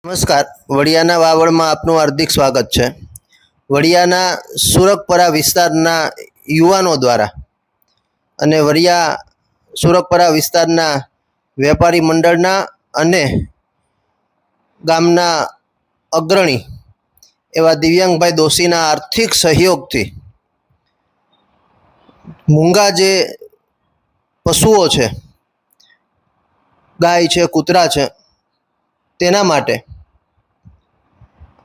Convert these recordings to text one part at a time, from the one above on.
નમસ્કાર, વડિયાના વાવડમાં આપનું હાર્દિક સ્વાગત છે। વડિયાના સુરગપરા વિસ્તારના યુવાનો દ્વારા અને વડિયા સુરગપરા વિસ્તારના વેપારી મંડળના અને ગામના અગ્રણી એવા દિવ્યાંગભાઈ દોશીના આર્થિક સહયોગથી મૂંગા જે પશુઓ છે, ગાય છે, કૂતરા છે, તેના માટે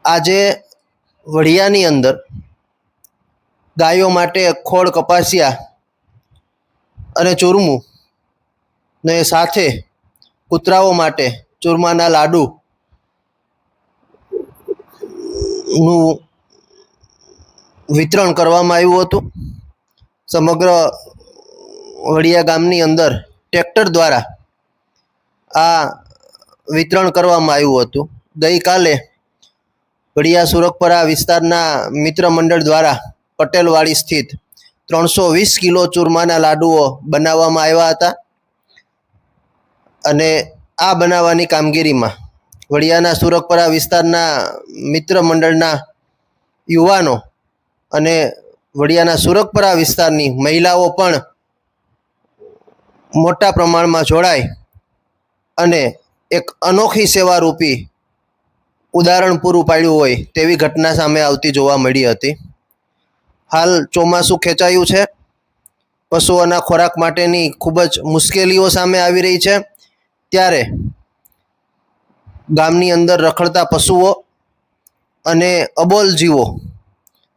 આજે વડિયાની અંદર ગાયો માટે ખોળ કપાસિયા અને ચૂરમું ને સાથે કૂતરાઓ માટે ચૂરમાના લાડુનું વિતરણ કરવામાં આવ્યું હતું। સમગ્ર વડિયા ગામની અંદર ટ્રેક્ટર દ્વારા આ વિતરણ કરવામાં આવ્યું હતું। ગઈકાલે વડિયા સુરગપરા વિસ્તારના મિત્ર મંડળ દ્વારા પટેલવાડી સ્થિત 320 કિલો ચૂરમાના લાડુઓ બનાવવામાં આવ્યા હતા અને આ બનાવવાની કામગીરીમાં વડિયાના સુરગપરા વિસ્તારના મિત્ર મંડળના યુવાનો અને વડિયાના સુરગપરા વિસ્તારની મહિલાઓ પણ મોટા પ્રમાણમાં જોડાઈ અને એક અનોખી સેવારૂપી ઉદાહરણ પૂરું પાડ્યું હોય તેવી ઘટના સામે આવતી જોવા મળી હતી। હાલ ચોમાસું ખેંચાયું છે, પશુઓના ખોરાક માટેની ખૂબ જ મુશ્કેલીઓ સામે આવી રહી છે, ત્યારે ગામની અંદર રખડતા પશુઓ અને અબોલ જીવો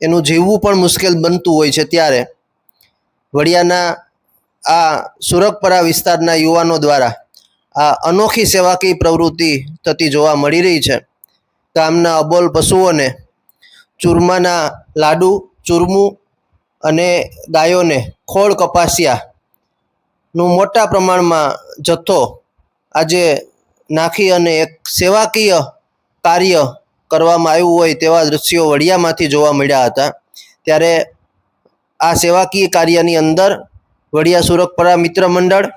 એનું જીવવું પણ મુશ્કેલ બનતું હોય છે, ત્યારે વડિયાના આ સુરગપરા વિસ્તારના યુવાનો દ્વારા આ અનોખી સેવાકીય પ્રવૃત્તિ થતી જોવા મળી રહી છે। ગામના અબોલ પશુઓને ચૂરમાના લાડુ, ચૂરમું અને ગાયોને ખોળ કપાસિયાનું મોટા પ્રમાણમાં જથ્થો આજે નાખી અને એક સેવાકીય કાર્ય કરવામાં આવ્યું હોય તેવા દૃશ્યો વડિયામાંથી જોવા મળ્યા હતા। ત્યારે આ સેવાકીય કાર્યની અંદર વડિયા સુરગપરા મિત્ર મંડળ,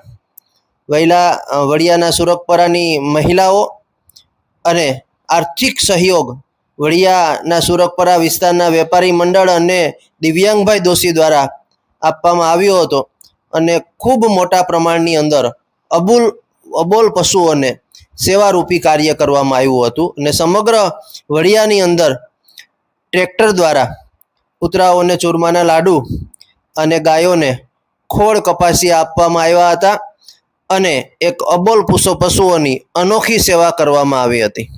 વડિયાના સુરગપરાની મહિલાઓ અને આર્થિક સહયોગ વડિયાના સુરગપરા વિસ્તારના વેપારી મંડળ અને દિવ્યાંગભાઈ દોશી દ્વારા આપવામાં આવ્યો હતો અને ખૂબ મોટા પ્રમાણની અંદર અબોલ પશુઓને સેવારૂપી કાર્ય કરવામાં આવ્યું હતું અને સમગ્ર વડિયાની અંદર ટ્રેક્ટર દ્વારા કૂતરાઓને ચૂરમાના લાડુ અને ગાયોને ખોળ કપાસિયા આપવામાં આવ્યા હતા અને એક અબોલ પશુઓની અનોખી સેવા કરવામાં આવી હતી।